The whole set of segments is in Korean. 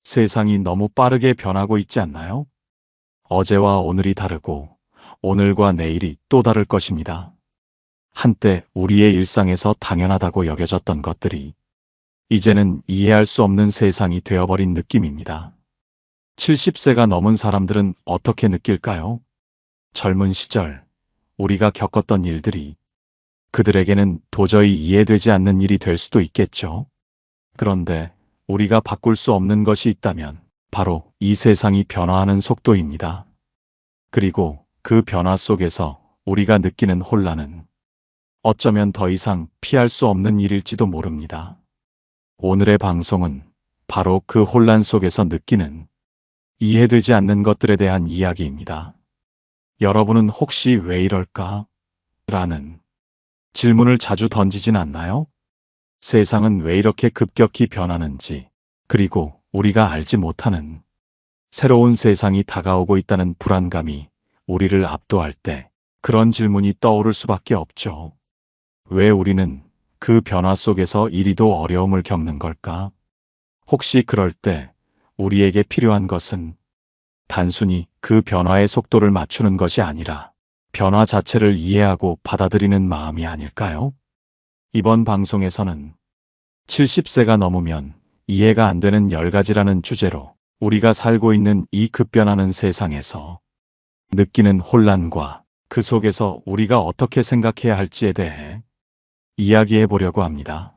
세상이 너무 빠르게 변하고 있지 않나요? 어제와 오늘이 다르고 오늘과 내일이 또 다를 것입니다. 한때 우리의 일상에서 당연하다고 여겨졌던 것들이 이제는 이해할 수 없는 세상이 되어버린 느낌입니다. 70세가 넘은 사람들은 어떻게 느낄까요? 젊은 시절 우리가 겪었던 일들이 그들에게는 도저히 이해되지 않는 일이 될 수도 있겠죠. 그런데 우리가 바꿀 수 없는 것이 있다면 바로 이 세상이 변화하는 속도입니다. 그리고 그 변화 속에서 우리가 느끼는 혼란은 어쩌면 더 이상 피할 수 없는 일일지도 모릅니다. 오늘의 방송은 바로 그 혼란 속에서 느끼는 이해되지 않는 것들에 대한 이야기입니다. 여러분은 혹시 왜 이럴까? 라는 질문을 자주 던지진 않나요? 세상은 왜 이렇게 급격히 변하는지, 그리고 우리가 알지 못하는 새로운 세상이 다가오고 있다는 불안감이 우리를 압도할 때 그런 질문이 떠오를 수밖에 없죠. 왜 우리는 그 변화 속에서 이리도 어려움을 겪는 걸까? 혹시 그럴 때 우리에게 필요한 것은 단순히 그 변화의 속도를 맞추는 것이 아니라 변화 자체를 이해하고 받아들이는 마음이 아닐까요? 이번 방송에서는 70세가 넘으면 이해가 안 되는 10가지라는 주제로 우리가 살고 있는 이 급변하는 세상에서 느끼는 혼란과 그 속에서 우리가 어떻게 생각해야 할지에 대해 이야기해 보려고 합니다.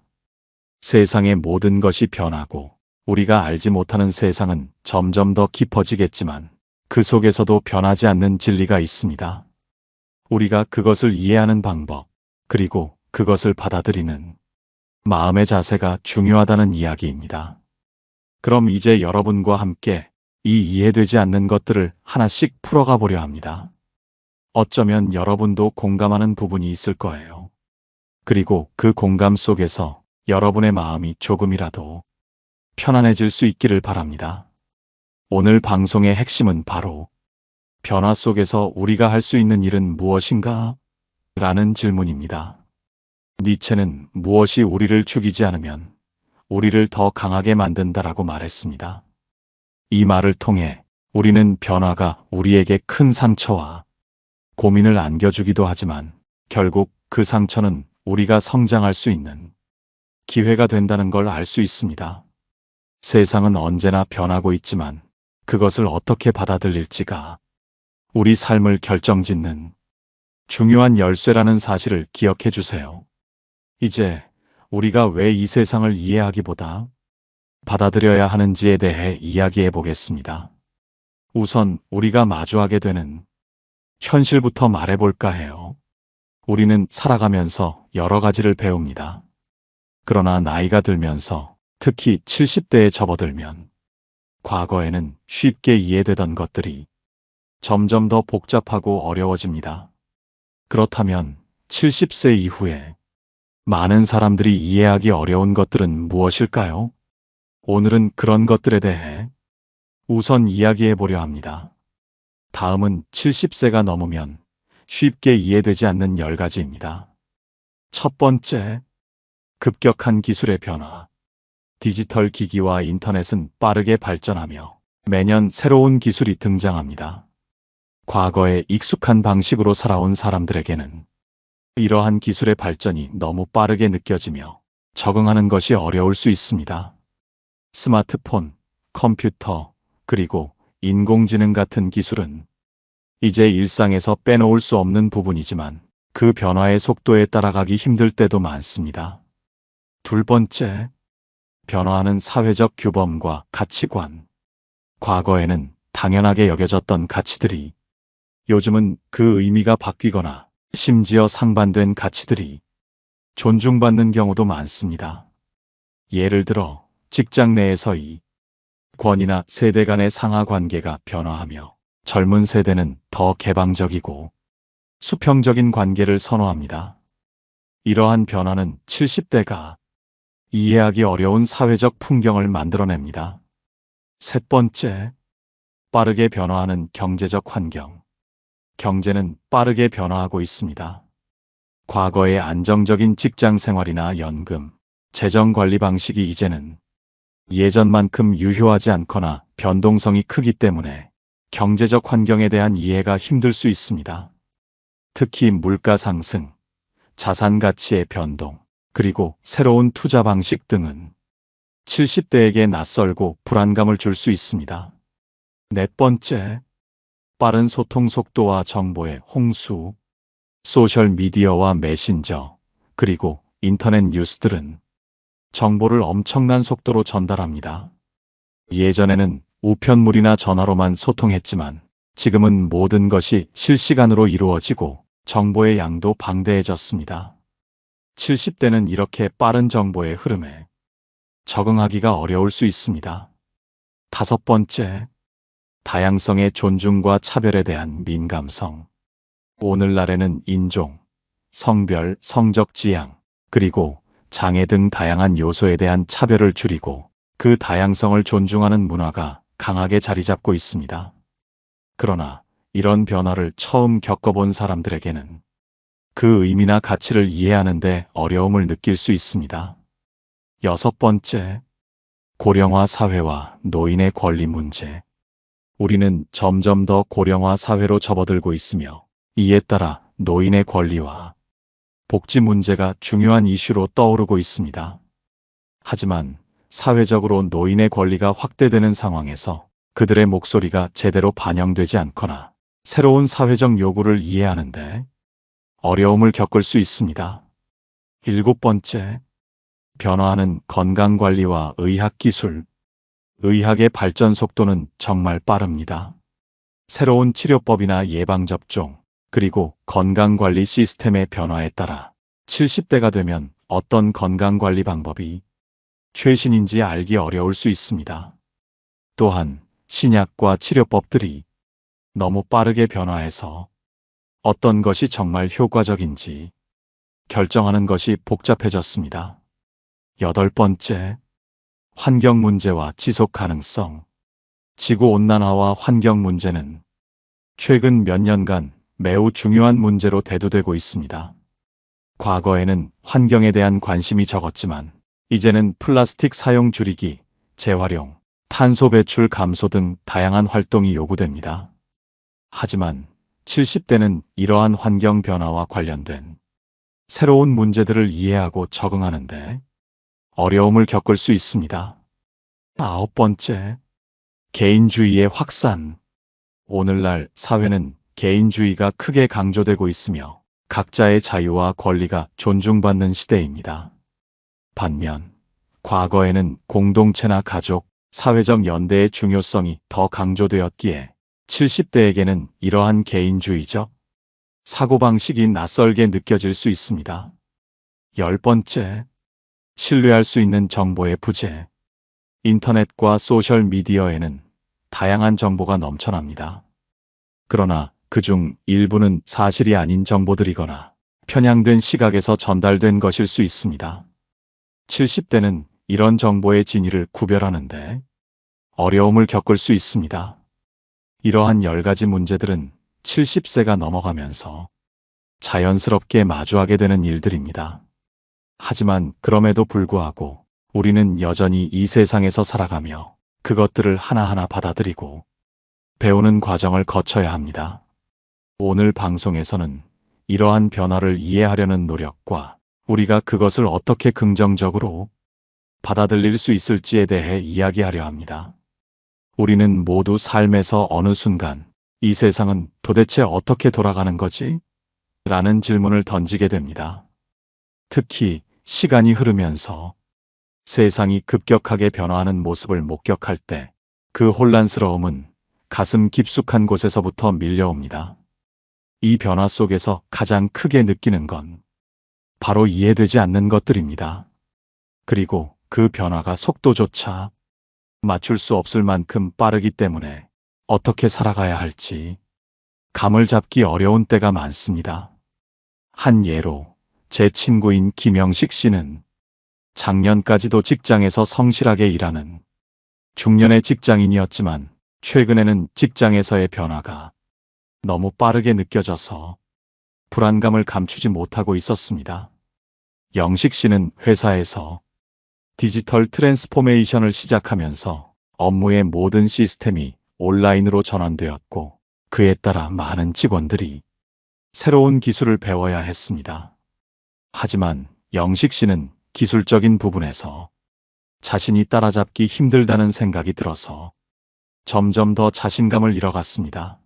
세상의 모든 것이 변하고 우리가 알지 못하는 세상은 점점 더 깊어지겠지만 그 속에서도 변하지 않는 진리가 있습니다. 우리가 그것을 이해하는 방법, 그리고 그것을 받아들이는 마음의 자세가 중요하다는 이야기입니다. 그럼 이제 여러분과 함께 이 이해되지 않는 것들을 하나씩 풀어가 보려 합니다. 어쩌면 여러분도 공감하는 부분이 있을 거예요. 그리고 그 공감 속에서 여러분의 마음이 조금이라도 편안해질 수 있기를 바랍니다. 오늘 방송의 핵심은 바로 변화 속에서 우리가 할 수 있는 일은 무엇인가? 라는 질문입니다. 니체는 무엇이 우리를 죽이지 않으면 우리를 더 강하게 만든다라고 말했습니다. 이 말을 통해 우리는 변화가 우리에게 큰 상처와 고민을 안겨주기도 하지만 결국 그 상처는 우리가 성장할 수 있는 기회가 된다는 걸 알 수 있습니다. 세상은 언제나 변하고 있지만 그것을 어떻게 받아들일지가 우리 삶을 결정짓는 중요한 열쇠라는 사실을 기억해 주세요. 이제 우리가 왜 이 세상을 이해하기보다 받아들여야 하는지에 대해 이야기해 보겠습니다. 우선 우리가 마주하게 되는 현실부터 말해볼까 해요. 우리는 살아가면서 여러 가지를 배웁니다. 그러나 나이가 들면서 특히 70대에 접어들면 과거에는 쉽게 이해되던 것들이 점점 더 복잡하고 어려워집니다. 그렇다면 70세 이후에 많은 사람들이 이해하기 어려운 것들은 무엇일까요? 오늘은 그런 것들에 대해 우선 이야기해 보려 합니다. 다음은 70세가 넘으면 쉽게 이해되지 않는 10가지입니다. 첫 번째, 급격한 기술의 변화. 디지털 기기와 인터넷은 빠르게 발전하며 매년 새로운 기술이 등장합니다. 과거에 익숙한 방식으로 살아온 사람들에게는 이러한 기술의 발전이 너무 빠르게 느껴지며 적응하는 것이 어려울 수 있습니다. 스마트폰, 컴퓨터, 그리고 인공지능 같은 기술은 이제 일상에서 빼놓을 수 없는 부분이지만 그 변화의 속도에 따라가기 힘들 때도 많습니다. 둘 번째, 변화하는 사회적 규범과 가치관. 과거에는 당연하게 여겨졌던 가치들이 요즘은 그 의미가 바뀌거나 심지어 상반된 가치들이 존중받는 경우도 많습니다. 예를 들어 직장 내에서의 권위나 세대 간의 상하 관계가 변화하며 젊은 세대는 더 개방적이고 수평적인 관계를 선호합니다. 이러한 변화는 70대가 이해하기 어려운 사회적 풍경을 만들어냅니다. 셋 번째, 빠르게 변화하는 경제적 환경. 경제는 빠르게 변화하고 있습니다. 과거의 안정적인 직장 생활이나 연금, 재정 관리 방식이 이제는 예전만큼 유효하지 않거나 변동성이 크기 때문에 경제적 환경에 대한 이해가 힘들 수 있습니다. 특히 물가 상승, 자산 가치의 변동, 그리고 새로운 투자 방식 등은 70대에게 낯설고 불안감을 줄 수 있습니다. 네 번째, 빠른 소통 속도와 정보의 홍수. 소셜미디어와 메신저, 그리고 인터넷 뉴스들은 정보를 엄청난 속도로 전달합니다. 예전에는 우편물이나 전화로만 소통했지만 지금은 모든 것이 실시간으로 이루어지고 정보의 양도 방대해졌습니다. 70대는 이렇게 빠른 정보의 흐름에 적응하기가 어려울 수 있습니다. 다섯 번째, 다양성의 존중과 차별에 대한 민감성. 오늘날에는 인종, 성별, 성적 지향, 그리고 장애 등 다양한 요소에 대한 차별을 줄이고 그 다양성을 존중하는 문화가 강하게 자리 잡고 있습니다. 그러나 이런 변화를 처음 겪어본 사람들에게는 그 의미나 가치를 이해하는 데 어려움을 느낄 수 있습니다. 여섯 번째, 고령화 사회와 노인의 권리 문제. 우리는 점점 더 고령화 사회로 접어들고 있으며 이에 따라 노인의 권리와 복지 문제가 중요한 이슈로 떠오르고 있습니다. 하지만 사회적으로 노인의 권리가 확대되는 상황에서 그들의 목소리가 제대로 반영되지 않거나 새로운 사회적 요구를 이해하는데 어려움을 겪을 수 있습니다. 일곱 번째, 변화하는 건강관리와 의학기술. 의학의 발전 속도는 정말 빠릅니다. 새로운 치료법이나 예방접종, 그리고 건강관리 시스템의 변화에 따라 70대가 되면 어떤 건강관리 방법이 최신인지 알기 어려울 수 있습니다. 또한 신약과 치료법들이 너무 빠르게 변화해서 어떤 것이 정말 효과적인지 결정하는 것이 복잡해졌습니다. 여덟 번째, 환경 문제와 지속 가능성. 지구온난화와 환경 문제는 최근 몇 년간 매우 중요한 문제로 대두되고 있습니다. 과거에는 환경에 대한 관심이 적었지만 이제는 플라스틱 사용 줄이기, 재활용, 탄소 배출 감소 등 다양한 활동이 요구됩니다. 하지만 70대는 이러한 환경 변화와 관련된 새로운 문제들을 이해하고 적응하는데 어려움을 겪을 수 있습니다. 아홉 번째, 개인주의의 확산. 오늘날 사회는 개인주의가 크게 강조되고 있으며 각자의 자유와 권리가 존중받는 시대입니다. 반면 과거에는 공동체나 가족, 사회적 연대의 중요성이 더 강조되었기에 70대에게는 이러한 개인주의적 사고방식이 낯설게 느껴질 수 있습니다. 열 번째, 신뢰할 수 있는 정보의 부재. 인터넷과 소셜미디어에는 다양한 정보가 넘쳐납니다. 그러나 그중 일부는 사실이 아닌 정보들이거나 편향된 시각에서 전달된 것일 수 있습니다. 70대는 이런 정보의 진위를 구별하는데 어려움을 겪을 수 있습니다. 이러한 10가지 문제들은 70세가 넘어가면서 자연스럽게 마주하게 되는 일들입니다. 하지만 그럼에도 불구하고 우리는 여전히 이 세상에서 살아가며 그것들을 하나하나 받아들이고 배우는 과정을 거쳐야 합니다. 오늘 방송에서는 이러한 변화를 이해하려는 노력과 우리가 그것을 어떻게 긍정적으로 받아들일 수 있을지에 대해 이야기하려 합니다. 우리는 모두 삶에서 어느 순간 이 세상은 도대체 어떻게 돌아가는 거지? 라는 질문을 던지게 됩니다. 특히 시간이 흐르면서 세상이 급격하게 변화하는 모습을 목격할 때 그 혼란스러움은 가슴 깊숙한 곳에서부터 밀려옵니다. 이 변화 속에서 가장 크게 느끼는 건 바로 이해되지 않는 것들입니다. 그리고 그 변화가 속도조차 맞출 수 없을 만큼 빠르기 때문에 어떻게 살아가야 할지 감을 잡기 어려운 때가 많습니다. 한 예로 제 친구인 김영식 씨는 작년까지도 직장에서 성실하게 일하는 중년의 직장인이었지만 최근에는 직장에서의 변화가 너무 빠르게 느껴져서 불안감을 감추지 못하고 있었습니다. 영식 씨는 회사에서 디지털 트랜스포메이션을 시작하면서 업무의 모든 시스템이 온라인으로 전환되었고, 그에 따라 많은 직원들이 새로운 기술을 배워야 했습니다. 하지만 영식 씨는 기술적인 부분에서 자신이 따라잡기 힘들다는 생각이 들어서 점점 더 자신감을 잃어갔습니다.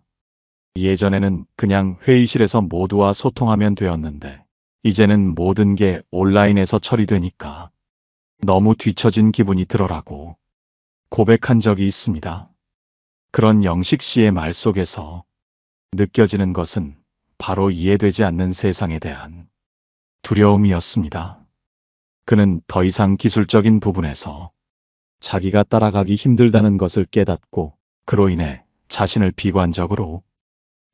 예전에는 그냥 회의실에서 모두와 소통하면 되었는데, 이제는 모든 게 온라인에서 처리되니까 너무 뒤처진 기분이 들어라고 고백한 적이 있습니다. 그런 영식 씨의 말 속에서 느껴지는 것은 바로 이해되지 않는 세상에 대한 두려움이었습니다. 그는 더 이상 기술적인 부분에서 자기가 따라가기 힘들다는 것을 깨닫고, 그로 인해 자신을 비관적으로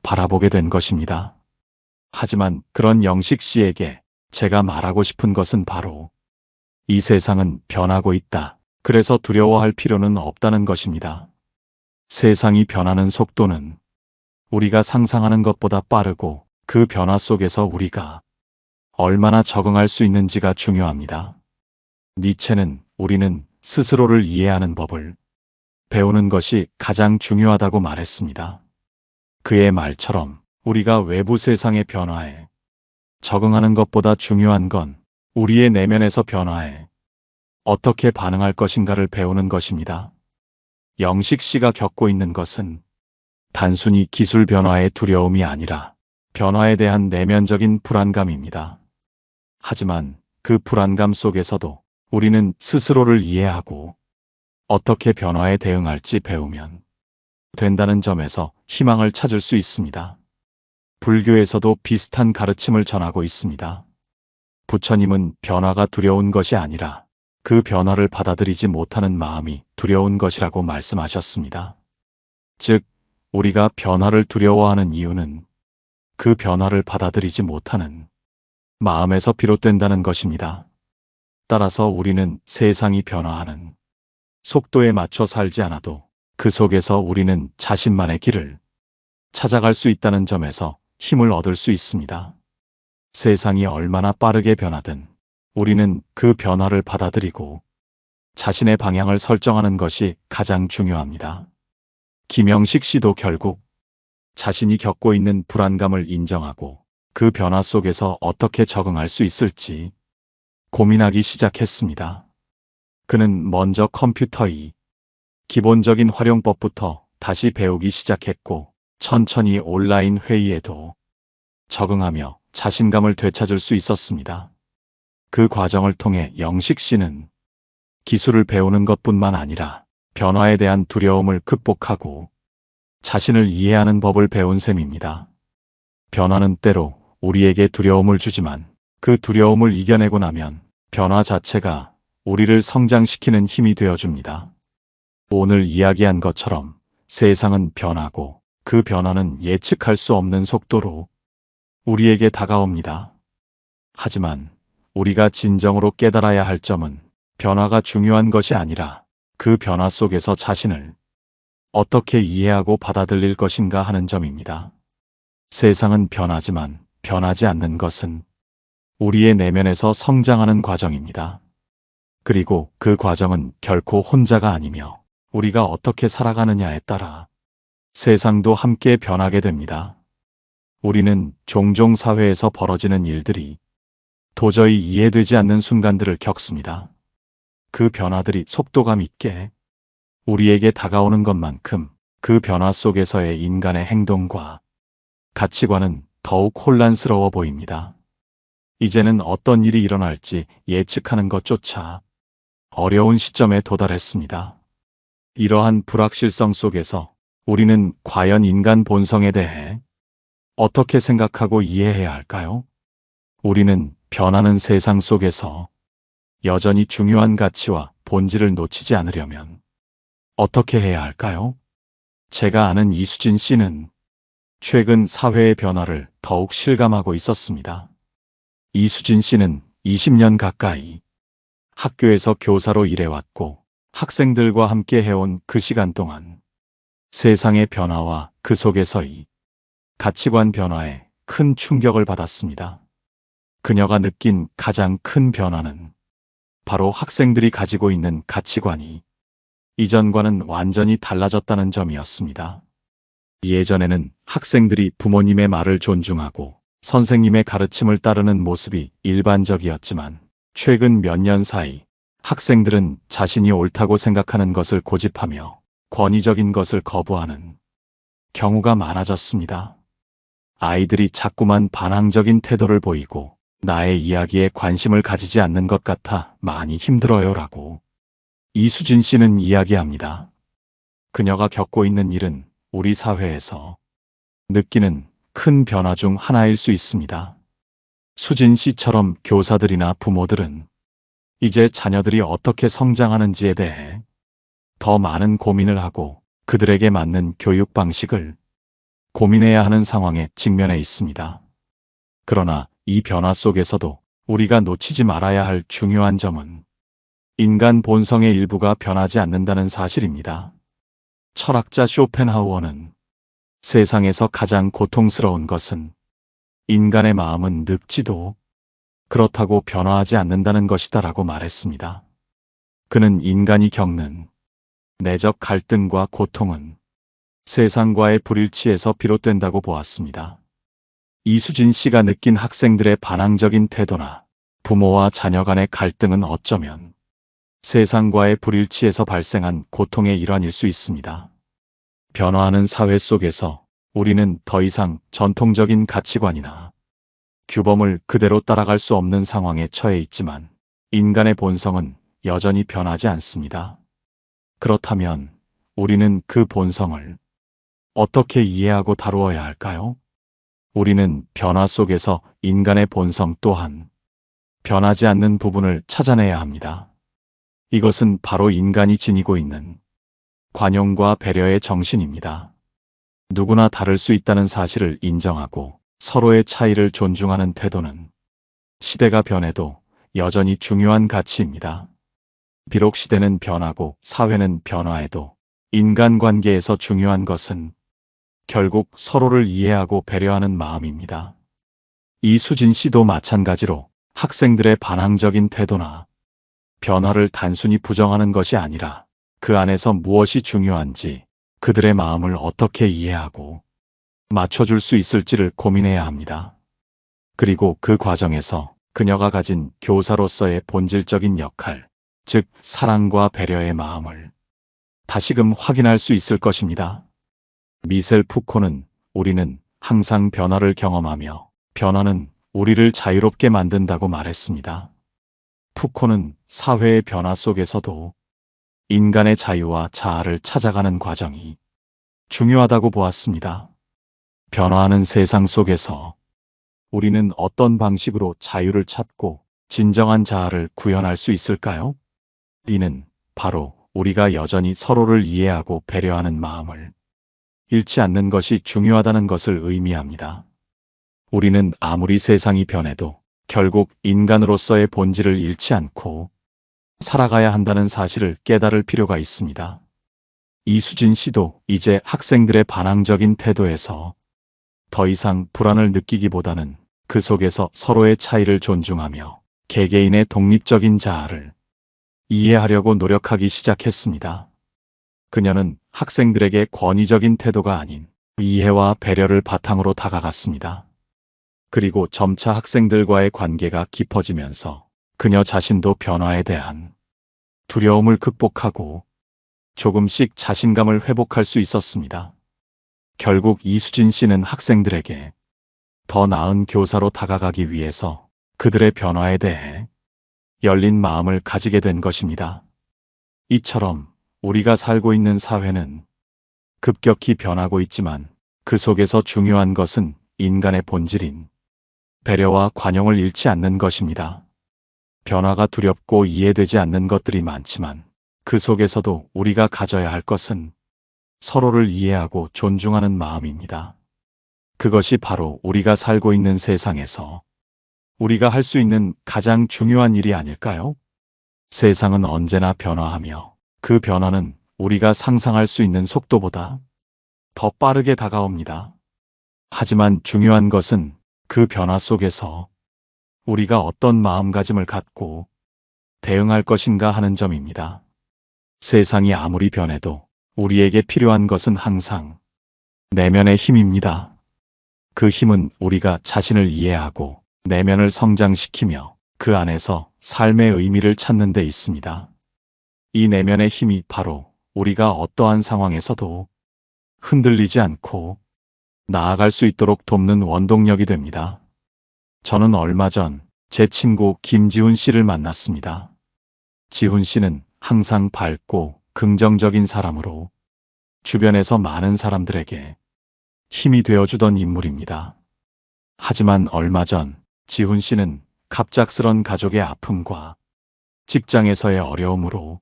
바라보게 된 것입니다. 하지만 그런 영식 씨에게 제가 말하고 싶은 것은 바로 이 세상은 변하고 있다. 그래서 두려워할 필요는 없다는 것입니다. 세상이 변하는 속도는 우리가 상상하는 것보다 빠르고, 그 변화 속에서 우리가 얼마나 적응할 수 있는지가 중요합니다. 니체는 우리는 스스로를 이해하는 법을 배우는 것이 가장 중요하다고 말했습니다. 그의 말처럼 우리가 외부 세상의 변화에 적응하는 것보다 중요한 건 우리의 내면에서 변화에 어떻게 반응할 것인가를 배우는 것입니다. 영식 씨가 겪고 있는 것은 단순히 기술 변화의 두려움이 아니라 변화에 대한 내면적인 불안감입니다. 하지만 그 불안감 속에서도 우리는 스스로를 이해하고 어떻게 변화에 대응할지 배우면 된다는 점에서 희망을 찾을 수 있습니다. 불교에서도 비슷한 가르침을 전하고 있습니다. 부처님은 변화가 두려운 것이 아니라 그 변화를 받아들이지 못하는 마음이 두려운 것이라고 말씀하셨습니다. 즉, 우리가 변화를 두려워하는 이유는 그 변화를 받아들이지 못하는 마음에서 비롯된다는 것입니다. 따라서 우리는 세상이 변화하는 속도에 맞춰 살지 않아도 그 속에서 우리는 자신만의 길을 찾아갈 수 있다는 점에서 힘을 얻을 수 있습니다. 세상이 얼마나 빠르게 변하든 우리는 그 변화를 받아들이고 자신의 방향을 설정하는 것이 가장 중요합니다. 김영식 씨도 결국 자신이 겪고 있는 불안감을 인정하고 그 변화 속에서 어떻게 적응할 수 있을지 고민하기 시작했습니다. 그는 먼저 컴퓨터의 기본적인 활용법부터 다시 배우기 시작했고, 천천히 온라인 회의에도 적응하며 자신감을 되찾을 수 있었습니다. 그 과정을 통해 영식 씨는 기술을 배우는 것뿐만 아니라 변화에 대한 두려움을 극복하고 자신을 이해하는 법을 배운 셈입니다. 변화는 때로 우리에게 두려움을 주지만 그 두려움을 이겨내고 나면 변화 자체가 우리를 성장시키는 힘이 되어줍니다. 오늘 이야기한 것처럼 세상은 변하고 그 변화는 예측할 수 없는 속도로 우리에게 다가옵니다. 하지만 우리가 진정으로 깨달아야 할 점은 변화가 중요한 것이 아니라 그 변화 속에서 자신을 어떻게 이해하고 받아들일 것인가 하는 점입니다. 세상은 변하지만 변하지 않는 것은 우리의 내면에서 성장하는 과정입니다. 그리고 그 과정은 결코 혼자가 아니며 우리가 어떻게 살아가느냐에 따라 세상도 함께 변하게 됩니다. 우리는 종종 사회에서 벌어지는 일들이 도저히 이해되지 않는 순간들을 겪습니다. 그 변화들이 속도감 있게 우리에게 다가오는 것만큼 그 변화 속에서의 인간의 행동과 가치관은 더욱 혼란스러워 보입니다. 이제는 어떤 일이 일어날지 예측하는 것조차 어려운 시점에 도달했습니다. 이러한 불확실성 속에서 우리는 과연 인간 본성에 대해 어떻게 생각하고 이해해야 할까요? 우리는 변하는 세상 속에서 여전히 중요한 가치와 본질을 놓치지 않으려면 어떻게 해야 할까요? 제가 아는 이수진 씨는 최근 사회의 변화를 더욱 실감하고 있었습니다. 이수진 씨는 20년 가까이 학교에서 교사로 일해왔고 학생들과 함께 해온 그 시간 동안 세상의 변화와 그 속에서의 가치관 변화에 큰 충격을 받았습니다. 그녀가 느낀 가장 큰 변화는 바로 학생들이 가지고 있는 가치관이 이전과는 완전히 달라졌다는 점이었습니다. 예전에는 학생들이 부모님의 말을 존중하고 선생님의 가르침을 따르는 모습이 일반적이었지만 최근 몇 년 사이 학생들은 자신이 옳다고 생각하는 것을 고집하며 권위적인 것을 거부하는 경우가 많아졌습니다. 아이들이 자꾸만 반항적인 태도를 보이고 나의 이야기에 관심을 가지지 않는 것 같아 많이 힘들어요라고 이수진 씨는 이야기합니다. 그녀가 겪고 있는 일은 우리 사회에서 느끼는 큰 변화 중 하나일 수 있습니다. 수진 씨처럼 교사들이나 부모들은 이제 자녀들이 어떻게 성장하는지에 대해 더 많은 고민을 하고 그들에게 맞는 교육 방식을 고민해야 하는 상황에 직면해 있습니다. 그러나 이 변화 속에서도 우리가 놓치지 말아야 할 중요한 점은 인간 본성의 일부가 변하지 않는다는 사실입니다. 철학자 쇼펜하우어는 세상에서 가장 고통스러운 것은 인간의 마음은 늙지도 그렇다고 변화하지 않는다는 것이다라고 말했습니다. 그는 인간이 겪는 내적 갈등과 고통은 세상과의 불일치에서 비롯된다고 보았습니다. 이수진 씨가 느낀 학생들의 반항적인 태도나 부모와 자녀 간의 갈등은 어쩌면 세상과의 불일치에서 발생한 고통의 일환일 수 있습니다. 변화하는 사회 속에서 우리는 더 이상 전통적인 가치관이나 규범을 그대로 따라갈 수 없는 상황에 처해 있지만 인간의 본성은 여전히 변하지 않습니다. 그렇다면 우리는 그 본성을 어떻게 이해하고 다루어야 할까요? 우리는 변화 속에서 인간의 본성 또한 변하지 않는 부분을 찾아내야 합니다. 이것은 바로 인간이 지니고 있는 관용과 배려의 정신입니다. 누구나 다를 수 있다는 사실을 인정하고 서로의 차이를 존중하는 태도는 시대가 변해도 여전히 중요한 가치입니다. 비록 시대는 변하고 사회는 변화해도 인간관계에서 중요한 것은 결국 서로를 이해하고 배려하는 마음입니다. 이수진 씨도 마찬가지로 학생들의 반항적인 태도나 변화를 단순히 부정하는 것이 아니라 그 안에서 무엇이 중요한지 그들의 마음을 어떻게 이해하고 맞춰줄 수 있을지를 고민해야 합니다. 그리고 그 과정에서 그녀가 가진 교사로서의 본질적인 역할, 즉 사랑과 배려의 마음을 다시금 확인할 수 있을 것입니다. 미셀 푸코는 우리는 항상 변화를 경험하며 변화는 우리를 자유롭게 만든다고 말했습니다. 푸코는 사회의 변화 속에서도 인간의 자유와 자아를 찾아가는 과정이 중요하다고 보았습니다. 변화하는 세상 속에서 우리는 어떤 방식으로 자유를 찾고 진정한 자아를 구현할 수 있을까요? 이는 바로 우리가 여전히 서로를 이해하고 배려하는 마음을 잃지 않는 것이 중요하다는 것을 의미합니다. 우리는 아무리 세상이 변해도 결국 인간으로서의 본질을 잃지 않고 살아가야 한다는 사실을 깨달을 필요가 있습니다. 이수진 씨도 이제 학생들의 반항적인 태도에서 더 이상 불안을 느끼기보다는 그 속에서 서로의 차이를 존중하며 개개인의 독립적인 자아를 이해하려고 노력하기 시작했습니다. 그녀는 학생들에게 권위적인 태도가 아닌 이해와 배려를 바탕으로 다가갔습니다. 그리고 점차 학생들과의 관계가 깊어지면서 그녀 자신도 변화에 대한 두려움을 극복하고 조금씩 자신감을 회복할 수 있었습니다. 결국 이수진 씨는 학생들에게 더 나은 교사로 다가가기 위해서 그들의 변화에 대해 열린 마음을 가지게 된 것입니다. 이처럼 우리가 살고 있는 사회는 급격히 변하고 있지만 그 속에서 중요한 것은 인간의 본질인 배려와 관용을 잃지 않는 것입니다. 변화가 두렵고 이해되지 않는 것들이 많지만 그 속에서도 우리가 가져야 할 것은 서로를 이해하고 존중하는 마음입니다. 그것이 바로 우리가 살고 있는 세상에서 우리가 할 수 있는 가장 중요한 일이 아닐까요? 세상은 언제나 변화하며 그 변화는 우리가 상상할 수 있는 속도보다 더 빠르게 다가옵니다. 하지만 중요한 것은 그 변화 속에서 우리가 어떤 마음가짐을 갖고 대응할 것인가 하는 점입니다. 세상이 아무리 변해도 우리에게 필요한 것은 항상 내면의 힘입니다. 그 힘은 우리가 자신을 이해하고 내면을 성장시키며 그 안에서 삶의 의미를 찾는 데 있습니다. 이 내면의 힘이 바로 우리가 어떠한 상황에서도 흔들리지 않고 나아갈 수 있도록 돕는 원동력이 됩니다. 저는 얼마 전 제 친구 김지훈 씨를 만났습니다. 지훈 씨는 항상 밝고 긍정적인 사람으로 주변에서 많은 사람들에게 힘이 되어주던 인물입니다. 하지만 얼마 전 지훈 씨는 갑작스런 가족의 아픔과 직장에서의 어려움으로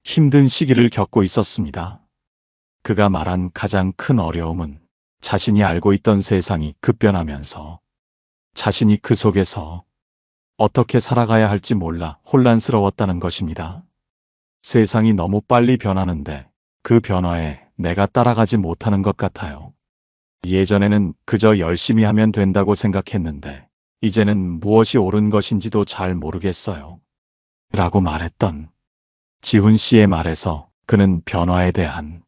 힘든 시기를 겪고 있었습니다. 그가 말한 가장 큰 어려움은 자신이 알고 있던 세상이 급변하면서 자신이 그 속에서 어떻게 살아가야 할지 몰라 혼란스러웠다는 것입니다. 세상이 너무 빨리 변하는데 그 변화에 내가 따라가지 못하는 것 같아요. 예전에는 그저 열심히 하면 된다고 생각했는데 이제는 무엇이 옳은 것인지도 잘 모르겠어요. 라고 말했던 지훈 씨의 말에서 그는 변화에 대한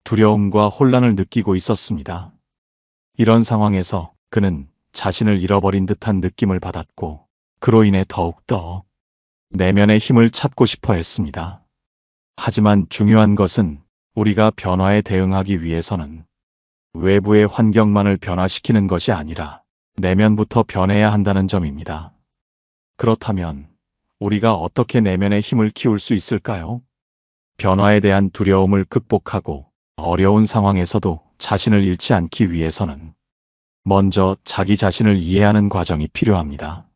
두려움과 혼란을 느끼고 있었습니다. 이런 상황에서 그는 자신을 잃어버린 듯한 느낌을 받았고 그로 인해 더욱더 내면의 힘을 찾고 싶어 했습니다. 하지만 중요한 것은 우리가 변화에 대응하기 위해서는 외부의 환경만을 변화시키는 것이 아니라 내면부터 변해야 한다는 점입니다. 그렇다면 우리가 어떻게 내면의 힘을 키울 수 있을까요? 변화에 대한 두려움을 극복하고 어려운 상황에서도 자신을 잃지 않기 위해서는 먼저 자기 자신을 이해하는 과정이 필요합니다.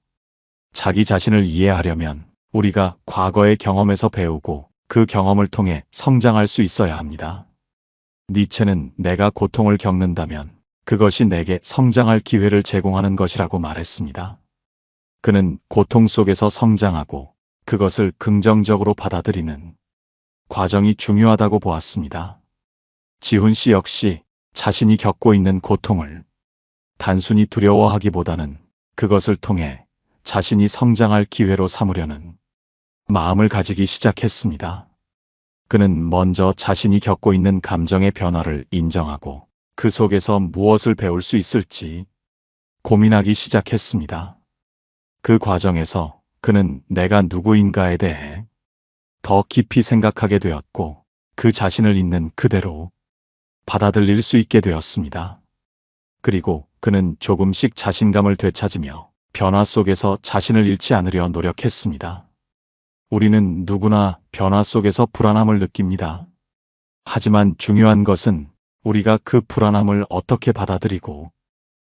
자기 자신을 이해하려면 우리가 과거의 경험에서 배우고 그 경험을 통해 성장할 수 있어야 합니다. 니체는 내가 고통을 겪는다면 그것이 내게 성장할 기회를 제공하는 것이라고 말했습니다. 그는 고통 속에서 성장하고 그것을 긍정적으로 받아들이는 과정이 중요하다고 보았습니다. 지훈 씨 역시 자신이 겪고 있는 고통을 단순히 두려워하기보다는 그것을 통해 자신이 성장할 기회로 삼으려는 마음을 가지기 시작했습니다. 그는 먼저 자신이 겪고 있는 감정의 변화를 인정하고 그 속에서 무엇을 배울 수 있을지 고민하기 시작했습니다. 그 과정에서 그는 내가 누구인가에 대해 더 깊이 생각하게 되었고 그 자신을 있는 그대로 받아들일 수 있게 되었습니다. 그리고 그는 조금씩 자신감을 되찾으며 변화 속에서 자신을 잃지 않으려 노력했습니다. 우리는 누구나 변화 속에서 불안함을 느낍니다. 하지만 중요한 것은 우리가 그 불안함을 어떻게 받아들이고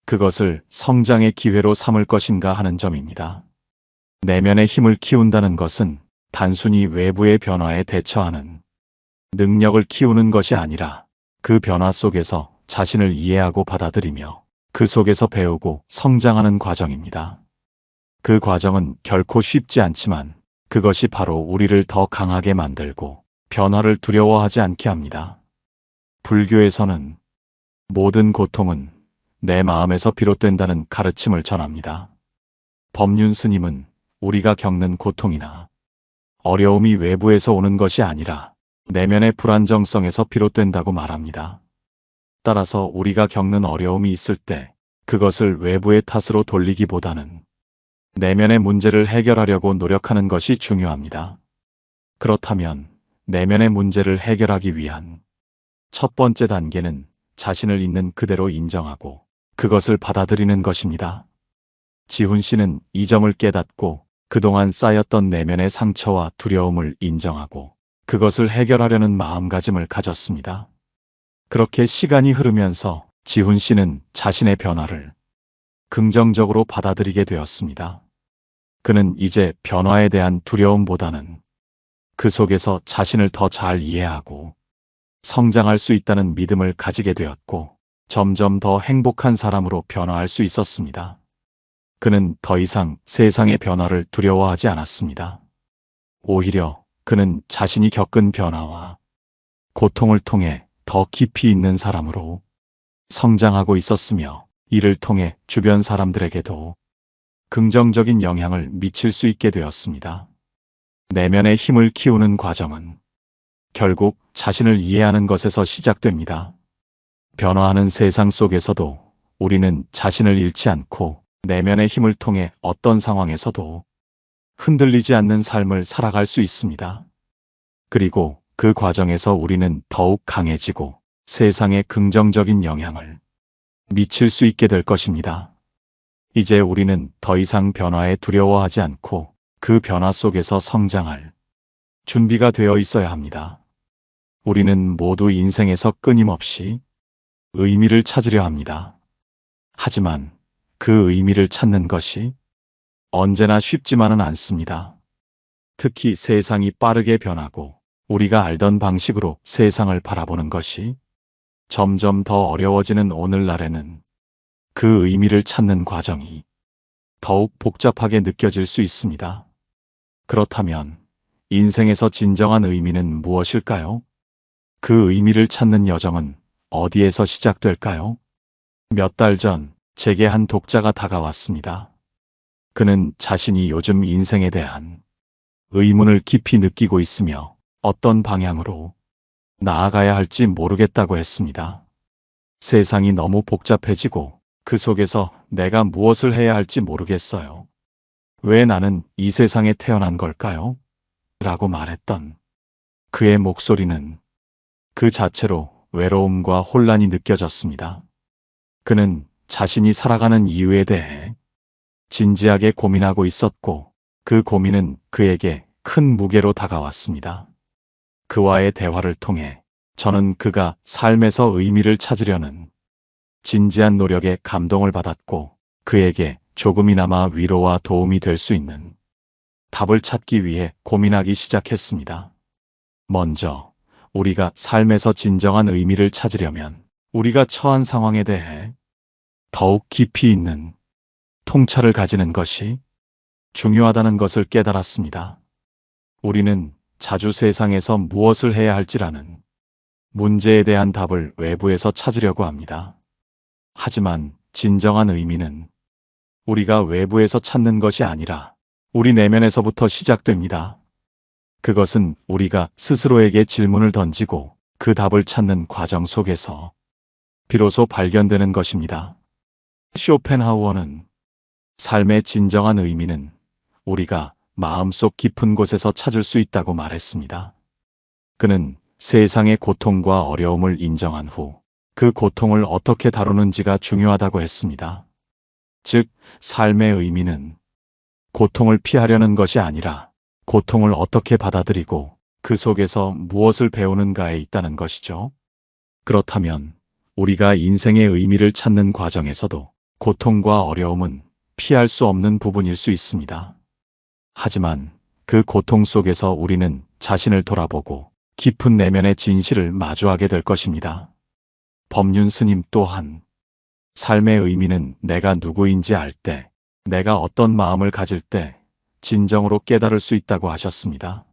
그것을 성장의 기회로 삼을 것인가 하는 점입니다. 내면의 힘을 키운다는 것은 단순히 외부의 변화에 대처하는 능력을 키우는 것이 아니라 그 변화 속에서 자신을 이해하고 받아들이며 그 속에서 배우고 성장하는 과정입니다. 그 과정은 결코 쉽지 않지만 그것이 바로 우리를 더 강하게 만들고 변화를 두려워하지 않게 합니다. 불교에서는 모든 고통은 내 마음에서 비롯된다는 가르침을 전합니다. 법륜 스님은 우리가 겪는 고통이나 어려움이 외부에서 오는 것이 아니라 내면의 불안정성에서 비롯된다고 말합니다. 따라서 우리가 겪는 어려움이 있을 때 그것을 외부의 탓으로 돌리기보다는 내면의 문제를 해결하려고 노력하는 것이 중요합니다. 그렇다면 내면의 문제를 해결하기 위한 첫 번째 단계는 자신을 있는 그대로 인정하고 그것을 받아들이는 것입니다. 지훈 씨는 이 점을 깨닫고 그동안 쌓였던 내면의 상처와 두려움을 인정하고 그것을 해결하려는 마음가짐을 가졌습니다. 그렇게 시간이 흐르면서 지훈 씨는 자신의 변화를 긍정적으로 받아들이게 되었습니다. 그는 이제 변화에 대한 두려움보다는 그 속에서 자신을 더 잘 이해하고 성장할 수 있다는 믿음을 가지게 되었고 점점 더 행복한 사람으로 변화할 수 있었습니다. 그는 더 이상 세상의 변화를 두려워하지 않았습니다. 오히려 그는 자신이 겪은 변화와 고통을 통해 더 깊이 있는 사람으로 성장하고 있었으며 이를 통해 주변 사람들에게도 긍정적인 영향을 미칠 수 있게 되었습니다. 내면의 힘을 키우는 과정은 결국 자신을 이해하는 것에서 시작됩니다. 변화하는 세상 속에서도 우리는 자신을 잃지 않고 내면의 힘을 통해 어떤 상황에서도 흔들리지 않는 삶을 살아갈 수 있습니다. 그리고 그 과정에서 우리는 더욱 강해지고 세상에 긍정적인 영향을 미칠 수 있게 될 것입니다. 이제 우리는 더 이상 변화에 두려워하지 않고 그 변화 속에서 성장할 준비가 되어 있어야 합니다. 우리는 모두 인생에서 끊임없이 의미를 찾으려 합니다. 하지만 그 의미를 찾는 것이 언제나 쉽지만은 않습니다. 특히 세상이 빠르게 변하고 우리가 알던 방식으로 세상을 바라보는 것이 점점 더 어려워지는 오늘날에는 그 의미를 찾는 과정이 더욱 복잡하게 느껴질 수 있습니다. 그렇다면 인생에서 진정한 의미는 무엇일까요? 그 의미를 찾는 여정은 어디에서 시작될까요? 몇 달 전 제게 한 독자가 다가왔습니다. 그는 자신이 요즘 인생에 대한 의문을 깊이 느끼고 있으며 어떤 방향으로 나아가야 할지 모르겠다고 했습니다. 세상이 너무 복잡해지고 그 속에서 내가 무엇을 해야 할지 모르겠어요. 왜 나는 이 세상에 태어난 걸까요? 라고 말했던 그의 목소리는 그 자체로 외로움과 혼란이 느껴졌습니다. 그는 자신이 살아가는 이유에 대해 진지하게 고민하고 있었고 그 고민은 그에게 큰 무게로 다가왔습니다. 그와의 대화를 통해 저는 그가 삶에서 의미를 찾으려는 진지한 노력에 감동을 받았고 그에게 조금이나마 위로와 도움이 될 수 있는 답을 찾기 위해 고민하기 시작했습니다. 먼저 우리가 삶에서 진정한 의미를 찾으려면 우리가 처한 상황에 대해 더욱 깊이 있는 통찰을 가지는 것이 중요하다는 것을 깨달았습니다. 우리는 자주 세상에서 무엇을 해야 할지라는 문제에 대한 답을 외부에서 찾으려고 합니다. 하지만 진정한 의미는 우리가 외부에서 찾는 것이 아니라 우리 내면에서부터 시작됩니다. 그것은 우리가 스스로에게 질문을 던지고 그 답을 찾는 과정 속에서 비로소 발견되는 것입니다. 쇼펜하우어는 삶의 진정한 의미는 우리가 마음속 깊은 곳에서 찾을 수 있다고 말했습니다. 그는 세상의 고통과 어려움을 인정한 후 그 고통을 어떻게 다루는지가 중요하다고 했습니다. 즉, 삶의 의미는 고통을 피하려는 것이 아니라 고통을 어떻게 받아들이고 그 속에서 무엇을 배우는가에 있다는 것이죠. 그렇다면 우리가 인생의 의미를 찾는 과정에서도 고통과 어려움은 피할 수 없는 부분일 수 있습니다. 하지만 그 고통 속에서 우리는 자신을 돌아보고 깊은 내면의 진실을 마주하게 될 것입니다. 법륜 스님 또한 삶의 의미는 내가 누구인지 알 때, 내가 어떤 마음을 가질 때 진정으로 깨달을 수 있다고 하셨습니다.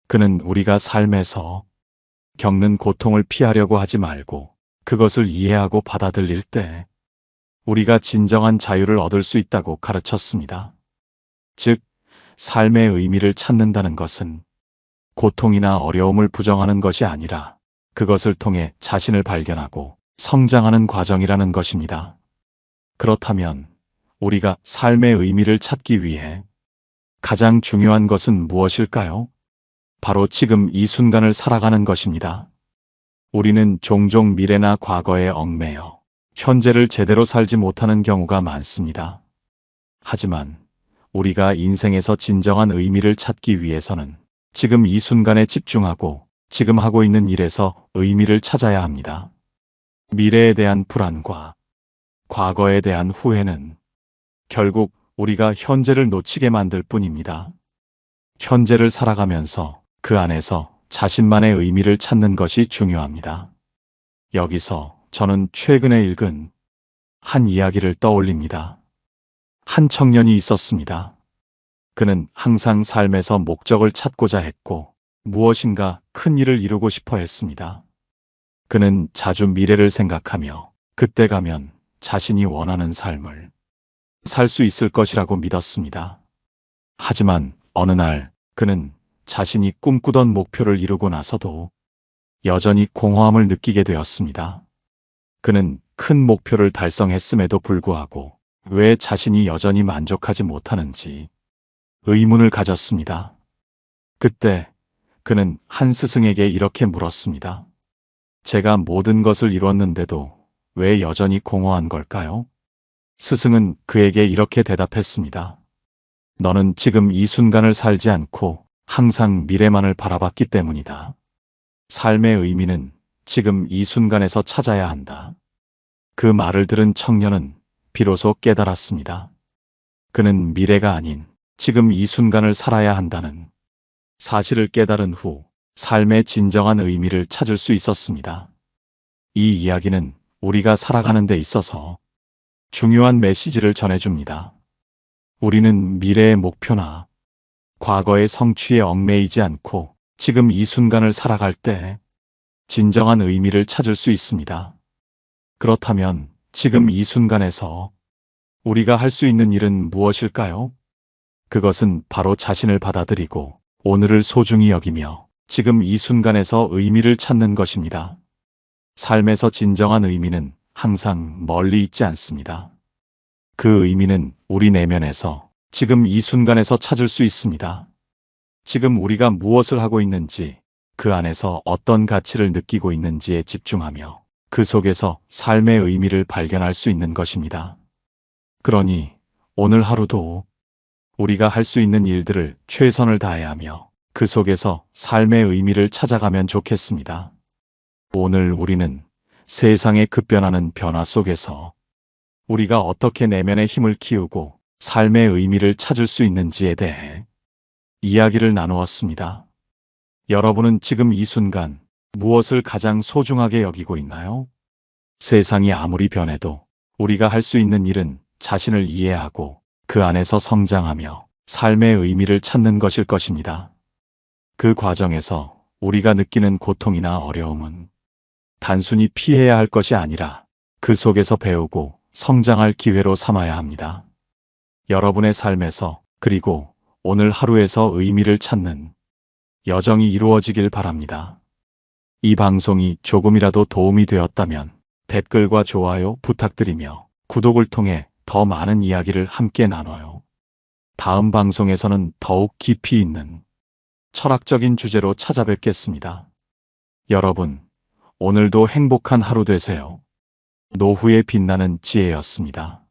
그는 우리가 삶에서 겪는 고통을 피하려고 하지 말고 그것을 이해하고 받아들일 때 우리가 진정한 자유를 얻을 수 있다고 가르쳤습니다. 즉, 삶의 의미를 찾는다는 것은 고통이나 어려움을 부정하는 것이 아니라 그것을 통해 자신을 발견하고 성장하는 과정이라는 것입니다. 그렇다면 우리가 삶의 의미를 찾기 위해 가장 중요한 것은 무엇일까요? 바로 지금 이 순간을 살아가는 것입니다. 우리는 종종 미래나 과거에 얽매여 현재를 제대로 살지 못하는 경우가 많습니다. 하지만 우리가 인생에서 진정한 의미를 찾기 위해서는 지금 이 순간에 집중하고 지금 하고 있는 일에서 의미를 찾아야 합니다. 미래에 대한 불안과 과거에 대한 후회는 결국 우리가 현재를 놓치게 만들 뿐입니다. 현재를 살아가면서 그 안에서 자신만의 의미를 찾는 것이 중요합니다. 여기서 저는 최근에 읽은 한 이야기를 떠올립니다. 한 청년이 있었습니다. 그는 항상 삶에서 목적을 찾고자 했고 무엇인가 큰 일을 이루고 싶어 했습니다. 그는 자주 미래를 생각하며 그때 가면 자신이 원하는 삶을 살 수 있을 것이라고 믿었습니다. 하지만 어느 날 그는 자신이 꿈꾸던 목표를 이루고 나서도 여전히 공허함을 느끼게 되었습니다. 그는 큰 목표를 달성했음에도 불구하고 왜 자신이 여전히 만족하지 못하는지 의문을 가졌습니다. 그때 그는 한 스승에게 이렇게 물었습니다. 제가 모든 것을 이뤘는데도 왜 여전히 공허한 걸까요? 스승은 그에게 이렇게 대답했습니다. 너는 지금 이 순간을 살지 않고 항상 미래만을 바라봤기 때문이다. 삶의 의미는 지금 이 순간에서 찾아야 한다. 그 말을 들은 청년은 비로소 깨달았습니다. 그는 미래가 아닌 지금 이 순간을 살아야 한다는 사실을 깨달은 후 삶의 진정한 의미를 찾을 수 있었습니다. 이 이야기는 우리가 살아가는 데 있어서 중요한 메시지를 전해줍니다. 우리는 미래의 목표나 과거의 성취에 얽매이지 않고 지금 이 순간을 살아갈 때 진정한 의미를 찾을 수 있습니다. 그렇다면 지금 이 순간에서 우리가 할 수 있는 일은 무엇일까요? 그것은 바로 자신을 받아들이고 오늘을 소중히 여기며 지금 이 순간에서 의미를 찾는 것입니다. 삶에서 진정한 의미는 항상 멀리 있지 않습니다. 그 의미는 우리 내면에서 지금 이 순간에서 찾을 수 있습니다. 지금 우리가 무엇을 하고 있는지, 그 안에서 어떤 가치를 느끼고 있는지에 집중하며 그 속에서 삶의 의미를 발견할 수 있는 것입니다. 그러니 오늘 하루도 우리가 할 수 있는 일들을 최선을 다해야 하며 그 속에서 삶의 의미를 찾아가면 좋겠습니다. 오늘 우리는 세상의 급변하는 변화 속에서 우리가 어떻게 내면의 힘을 키우고 삶의 의미를 찾을 수 있는지에 대해 이야기를 나누었습니다. 여러분은 지금 이 순간 무엇을 가장 소중하게 여기고 있나요? 세상이 아무리 변해도 우리가 할 수 있는 일은 자신을 이해하고 그 안에서 성장하며 삶의 의미를 찾는 것일 것입니다. 그 과정에서 우리가 느끼는 고통이나 어려움은 단순히 피해야 할 것이 아니라 그 속에서 배우고 성장할 기회로 삼아야 합니다. 여러분의 삶에서 그리고 오늘 하루에서 의미를 찾는 여정이 이루어지길 바랍니다. 이 방송이 조금이라도 도움이 되었다면 댓글과 좋아요 부탁드리며 구독을 통해 더 많은 이야기를 함께 나눠요. 다음 방송에서는 더욱 깊이 있는 철학적인 주제로 찾아뵙겠습니다. 여러분, 오늘도 행복한 하루 되세요. 노후에 빛나는 지혜였습니다.